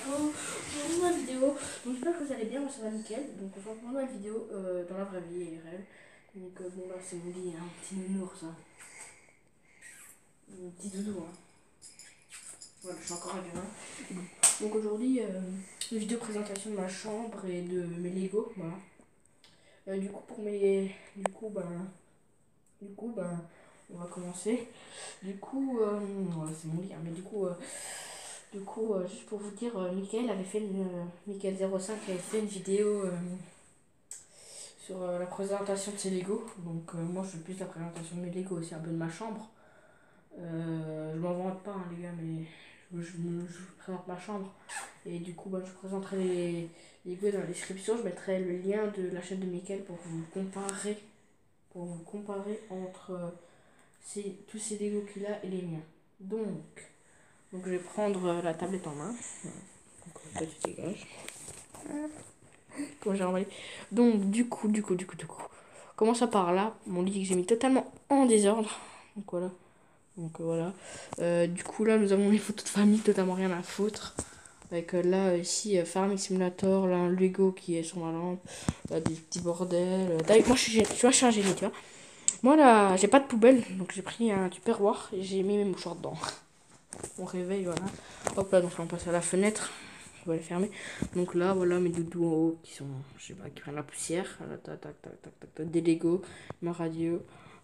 Pour une nouvelle vidéo. Donc j'espère que vous allez bien, moi ça va nickel. Donc on se retrouve pour une nouvelle vidéo dans la vraie vie et réelle. Donc bon là c'est mon lit, hein, un petit nounours. Hein. Un petit doudou. Hein. Voilà, je suis encore à bien. Donc aujourd'hui, une vidéo présentation de ma chambre et de mes Lego. Voilà. Du coup pour mes. Du coup, on va commencer. Du coup, voilà, c'est mon lit, hein, mais du coup, juste pour vous dire, Mickaël avait fait Mickaël05 avait fait une vidéo sur la présentation de ses Lego. Donc moi je fais plus la présentation de mes Lego, aussi un peu de ma chambre. Je m'en vante pas hein, les gars, mais je vous présente ma chambre. Et du coup je présenterai les Lego dans la description. Je mettrai le lien de la chaîne de Mickaël pour vous comparer entre tous ces Lego qu'il a et les miens. Donc je vais prendre la tablette en main. Donc toi tu dégages. Comment j'ai emballé. Donc du coup. Commence par là, mon lit que j'ai mis totalement en désordre. Donc voilà. Du coup là nous avons les photos de famille, totalement rien à foutre. Avec là ici Farming Simulator, là un Lego qui est sur ma lampe, là des petits bordels. Moi je suis un génie, tu vois. Moi là j'ai pas de poubelle, donc j'ai pris un tupperware et j'ai mis mes mouchoirs dedans. Mon réveil, voilà. Hop là, donc là on passe à la fenêtre. On va les fermer. Donc là, voilà mes doudous en haut qui sont, je sais pas, qui prennent la poussière. Là, tac, des Lego, ma radio,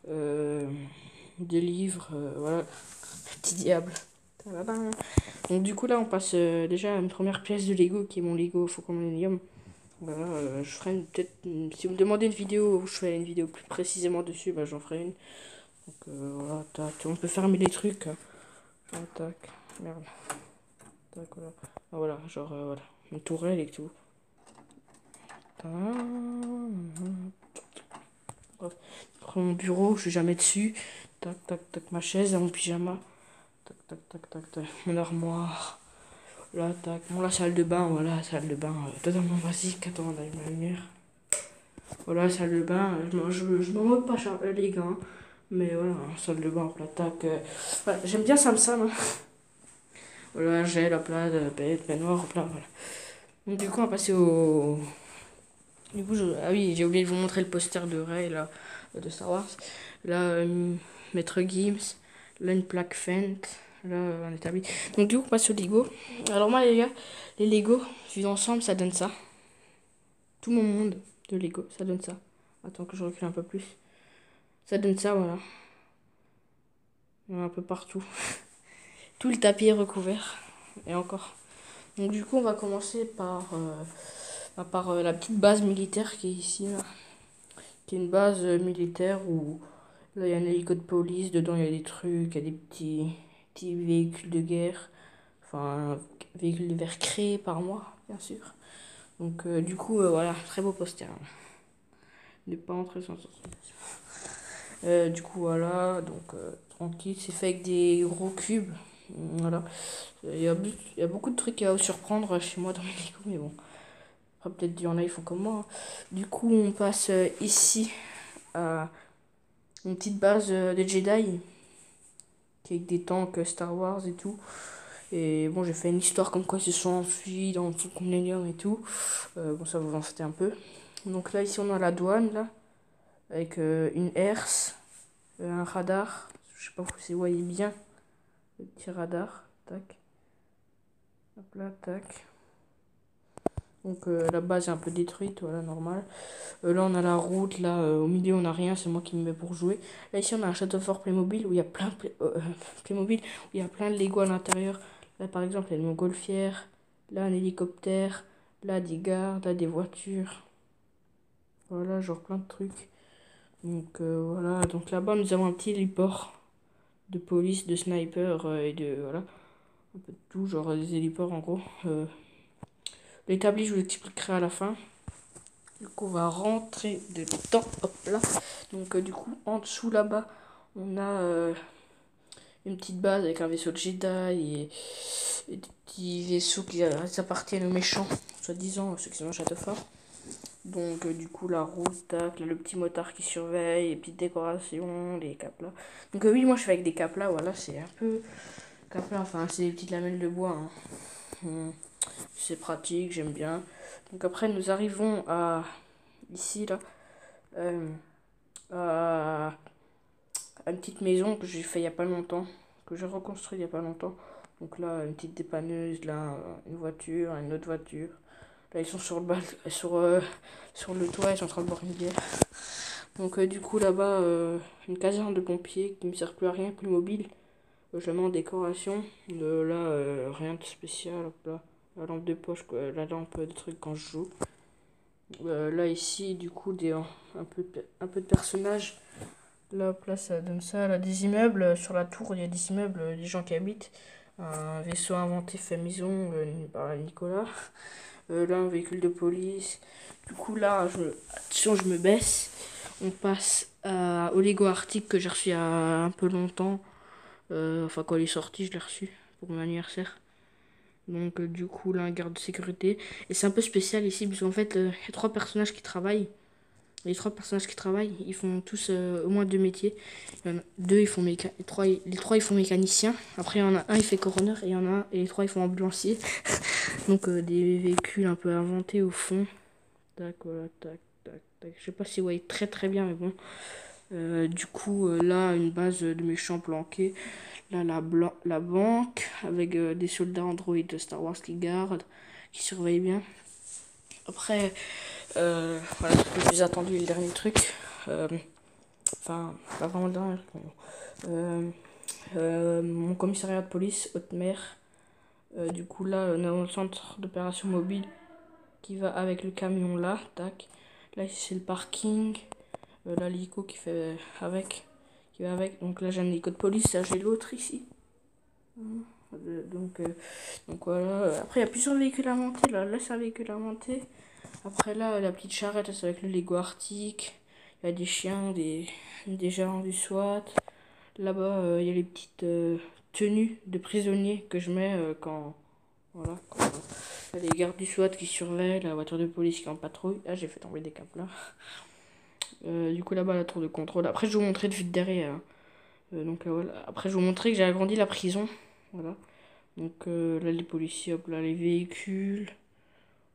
des livres, voilà. Petit diable. Donc du coup là, on passe déjà à une première pièce de Lego qui est mon Lego Faucon Millennium. Voilà, je ferai peut-être, si vous me demandez une vidéo où je fais une vidéo plus précisément dessus, bah, j'en ferai une. Donc voilà, tac, on peut fermer les trucs. Ah, tac, merde. Tac, voilà. Ah, voilà, genre, voilà. Une tourelle et tout. Bref. Après mon bureau, je suis jamais dessus. Tac, ma chaise, mon pyjama. Tac. Mon armoire. Là, tac. Bon, la salle de bain, voilà, salle de bain totalement basique. Attends, on allume la lumière. Voilà, salle de bain. Je m'en moque pas, les gars. Hein. Mais voilà, salle de bain, là, tac. Voilà, j'aime bien Samsung. Hein. Voilà, j'ai la plate, peignoir, plat, voilà. Donc du coup, on va passer au... Du coup, ah oui, j'ai oublié de vous montrer le poster de Rey, là, de Star Wars. Là, Maître Gibbs. Là, une plaque Fent. Là, un établi. Donc du coup, on passe au Lego. Alors moi, les gars, les Lego, vivent ensemble, ça donne ça. Tout mon monde de Lego, ça donne ça. Attends que je recule un peu plus. Ça donne ça, voilà. Un peu partout. Tout le tapis est recouvert. Et encore. Donc du coup, on va commencer par la petite base militaire qui est ici, là. Qui est une base militaire où là, il y a un hélico de police. Dedans, il y a des trucs, il y a des petits véhicules de guerre. Enfin, véhicules de guerre créés par moi, bien sûr. Donc du coup, voilà, très beau poster. Hein. Ne pas entrer sans du coup, voilà, donc tranquille, c'est fait avec des gros cubes. Voilà. Il y a beaucoup de trucs à vous surprendre chez moi dans mes Lego, mais bon. Après, peut-être qu'il y en a, ils font comme moi. Hein. Du coup, on passe ici à une petite base de Jedi, qui est avec des tanks Star Wars et tout. Et bon, j'ai fait une histoire comme quoi ils se sont enfuis dans le Faucon Millennium et tout. Bon, ça vous en faites un peu. Donc là, ici, on a la douane, là, avec une herse, un radar. Je sais pas si vous voyez bien le petit radar. Tac. Hop là, tac. Donc la base est un peu détruite, voilà, normal. Là, on a la route, là, au milieu, on a rien, c'est moi qui me mets pour jouer. Là, ici, on a un château fort Playmobil où il y a plein de Playmobil, où il y a plein de Lego à l'intérieur. Là, par exemple, il y a une montgolfière, là, un hélicoptère, là, des gares, là, des voitures. Voilà, genre plein de trucs. Donc, voilà. Donc, là-bas, nous avons un petit héliport de police, de sniper et de, voilà, un peu de tout, genre des héliports, en gros. L'établi, je vous expliquerai à la fin. Du coup, on va rentrer dedans. Hop là. Donc, du coup, en dessous là-bas, on a une petite base avec un vaisseau de Jedi et des petits vaisseaux qui appartiennent aux méchants, soi-disant, ceux qui sont au château fort. Donc, du coup, la route, tac, là, le petit motard qui surveille, les petites décorations, les caplas. Donc, oui, moi je fais avec des caplas, voilà, c'est un peu caplas, enfin, c'est des petites lamelles de bois. Hein. C'est pratique, j'aime bien. Donc après, nous arrivons à ici là, à une petite maison que j'ai fait il y a pas longtemps, que j'ai reconstruit il y a pas longtemps. Donc là, une petite dépanneuse, là, une voiture, une autre voiture. Là, ils sont sur le sur le toit, ils sont en train de boire une bière. Donc du coup, là-bas, une caserne de pompiers qui ne me sert plus à rien, plus mobile. Je la mets en décoration. Là, rien de spécial. Hop là. La lampe de poche, quoi, la lampe de trucs quand je joue. Là, ici, du coup, un peu de personnages. Là, hop là, ça donne ça. Là, des immeubles. Sur la tour, il y a des immeubles, des gens qui habitent. Un vaisseau inventé fait maison par Nicolas. Là, un véhicule de police. Du coup, là, attention, je me baisse. On passe au Lego Arctic que j'ai reçu il y a un peu longtemps. Enfin, quand il est sorti, je l'ai reçu pour mon anniversaire. Donc, du coup, là, un garde de sécurité. Et c'est un peu spécial ici, parce qu'en fait, il y a 3 personnages qui travaillent. Les 3 personnages qui travaillent, ils font tous au moins 2 métiers. Il y en a 2, ils font les 3, ils font mécanicien. Après, il y en a un, il fait coroner. Et il y en a un, et les 3, ils font ambulancier. Donc, des véhicules un peu inventés au fond. Tac, voilà, tac, tac, tac. Je sais pas si vous voyez très très bien, mais bon. Du coup, là, une base de méchants planqués. Là, la banque, avec des soldats Android de Star Wars qui gardent, qui surveillent bien. Après, voilà, ce que j'ai attendu, le dernier truc. Enfin, pas vraiment le dernier. Mon commissariat de police, haute mer. Du coup, là, on a un centre d'opération mobile qui va avec le camion là, tac. Là, ici, c'est le parking. Là, l'hélico qui va avec. Donc là, j'ai un hélico de police, là, j'ai l'autre ici. Donc voilà. Après, il y a plusieurs véhicules à monter. Là, c'est un véhicule à monter. Après, là, la petite charrette, c'est avec le Lego Arctic. Il y a des chiens, des gens du SWAT. Là-bas, il y a les petites tenues de prisonniers que je mets quand. Voilà. Il y a les gardes du SWAT qui surveillent, la voiture de police qui est en patrouille. Ah, j'ai fait tomber des câbles là. Du coup, là-bas, la tour de contrôle. Après, je vais vous montrer de vite derrière. Donc voilà. Après, je vais vous montrer que j'ai agrandi la prison. Voilà. Donc là, les policiers, hop là, les véhicules.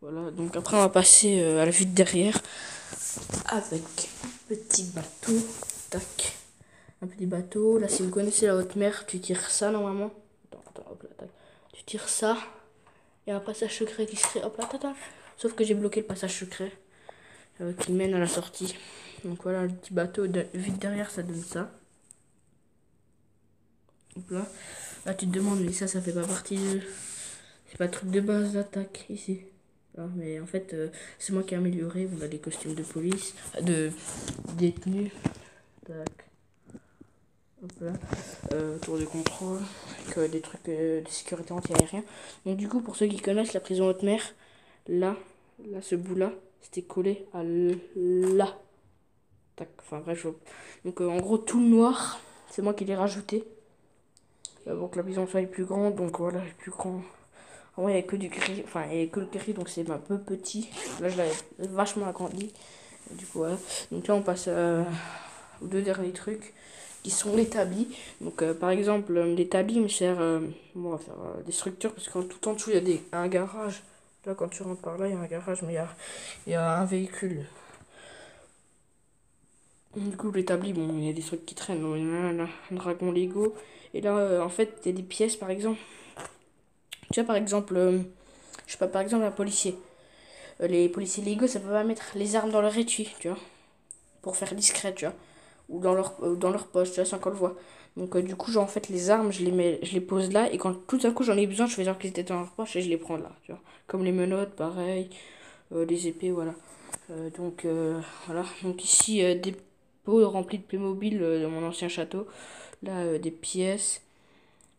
Voilà. Donc après, on va passer à la vue de derrière. Avec un petit bateau. Tac. Un petit bateau. Là, si vous connaissez la haute mer, tu tires ça normalement. Attends, hop là, tac. Tu tires ça. Il y a un passage secret qui se crée. Hop là, tac, tac. Sauf que j'ai bloqué le passage secret qui mène à la sortie. Donc voilà, le petit bateau. Vite derrière, ça donne ça. Hop là. Là, tu te demandes, mais ça fait pas partie de. C'est pas le truc de base d'attaque ici. Ah, mais en fait, c'est moi qui ai amélioré. On a des costumes de police, de détenus. Tac. Hop là. Tour de contrôle. Avec des trucs de sécurité anti-aérien. Donc, du coup, pour ceux qui connaissent la prison haute mer, là, ce bout-là, c'était collé à là. Tac. Enfin, bref. Donc, en gros, tout le noir, c'est moi qui l'ai rajouté. Pour que la prison soit plus grande. Donc, voilà, plus grand. Ouais, il n'y a que du gris, enfin, il n'y a que le gris, donc c'est un peu petit. Là, je l'avais vachement agrandi. Du coup, voilà. Donc là, on passe aux 2 derniers trucs qui sont l'établi. Donc, par exemple, l'établi me sert bon, à faire des structures, parce que tout en dessous, il y a un garage. Là, quand tu rentres par là, il y a un garage, mais il y a un véhicule. Du coup, l'établi, bon, il y a des trucs qui traînent. Donc, il y a un dragon Lego. Et là, en fait, il y a des pièces, par exemple. Tu vois, par exemple, je sais pas, par exemple, un policier. Les policiers Lego, ça peut pas mettre les armes dans leur étui, tu vois, pour faire discret, tu vois, ou dans leur poche, tu vois, sans qu'on le voit. Donc du coup, genre en fait les armes, je les pose là, et quand tout d'un coup j'en ai besoin, je fais genre qu'ils étaient dans leur poche et je les prends là, tu vois. Comme les menottes, pareil, les épées, voilà. Voilà. Donc ici des pots remplis de Playmobil de mon ancien château. Là des pièces.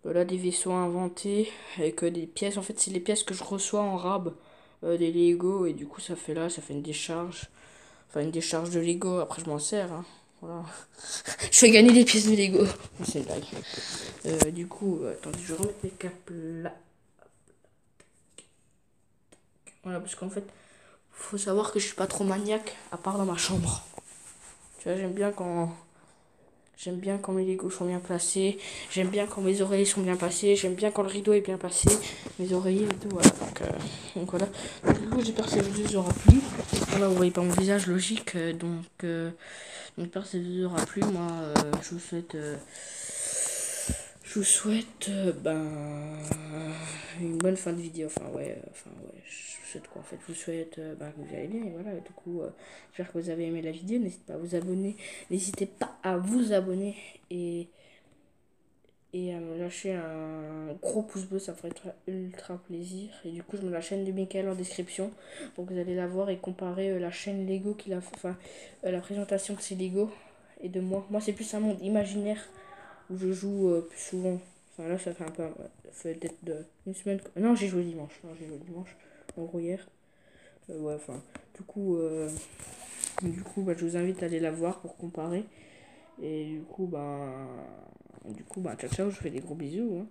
Là des vaisseaux inventés avec des pièces. En fait, c'est les pièces que je reçois en rab des Lego, et du coup ça fait une décharge. Enfin, une décharge de Lego. Après, je m'en sers. Hein. Voilà. Je fais gagner des pièces de Lego. C'est une blague. Du coup, attendez, je vais remettre mes capes là. Voilà, parce qu'en fait, faut savoir que je suis pas trop maniaque, à part dans ma chambre. Tu vois, j'aime bien quand J'aime bien quand mes Legos sont bien placés. J'aime bien quand mes oreillers sont bien placés. J'aime bien quand le rideau est bien placé. Mes oreillers et tout, voilà. Donc voilà. Donc, du coup, j'espère que cette vidéo vous aura plu. Voilà, vous voyez pas mon visage logique. J'espère que cette vidéo vous aura plu. Moi, je vous souhaite une bonne fin de vidéo. Je vous souhaite quoi en fait? Je vous souhaite que vous allez bien et voilà. Du coup, j'espère que vous avez aimé la vidéo. N'hésitez pas à vous abonner. N'hésitez pas à vous abonner et à me lâcher un gros pouce bleu, ça ferait ultra plaisir. Et du coup, je mets la chaîne de Michael en description. Donc vous allez la voir et comparer la chaîne Lego qu'il a fait, la présentation de ses Lego et de moi. Moi, c'est plus un monde imaginaire où je joue plus souvent. Enfin là ça fait un peu, ça fait peut-être une semaine. Non, j'ai joué dimanche. Non, j'ai joué dimanche. En gros hier. Ouais, enfin. Du coup, je vous invite à aller la voir pour comparer. Et ciao ciao, je vous fais des gros bisous. Hein.